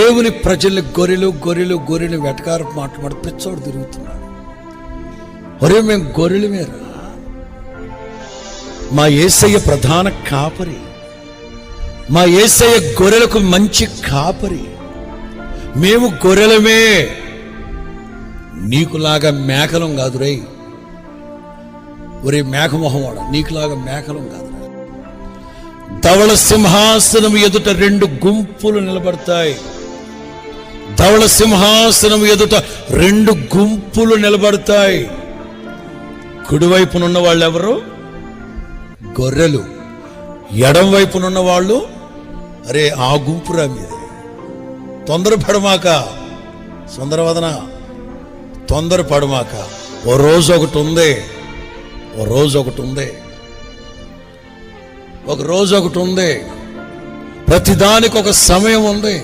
దేవుని ప్రజల్ని గొర్రెలు గొర్రెలు గొర్రెలు వెటకారు మాట్లాడి పిచ్చోడు తిరుగుతున్నాడు. ఒరే మేము గొర్రెలు మేరా, మా యేసయ్య ప్రధాన కాపరి, మా యేసయ్య గొర్రెలకు మంచి కాపరి, మేము గొర్రెలమే, నీకులాగా మేకలం కాదు రై. ఒరే మేకమొహవాడ, నీకులాగా మేకలం కాదు. ధవళ సింహాసనం ఎదుట 2 గుంపులు నిలబడతాయి. ధవళ సింహాసనం ఎదుట 2 గుంపులు నిలబడతాయి. కుడివైపునున్న వాళ్ళు ఎవరు? గొర్రెలు. ఎడం వైపునున్న వాళ్ళు అరే ఆ గుంపురా మీదే. తొందరపడమాక సుందరవదన, తొందరపడమాక. ఓ రోజు ఒకటి ఉంది, ఒక రోజు ఒకటి ఉంది. ప్రతిదానికి ఒక సమయం ఉంది.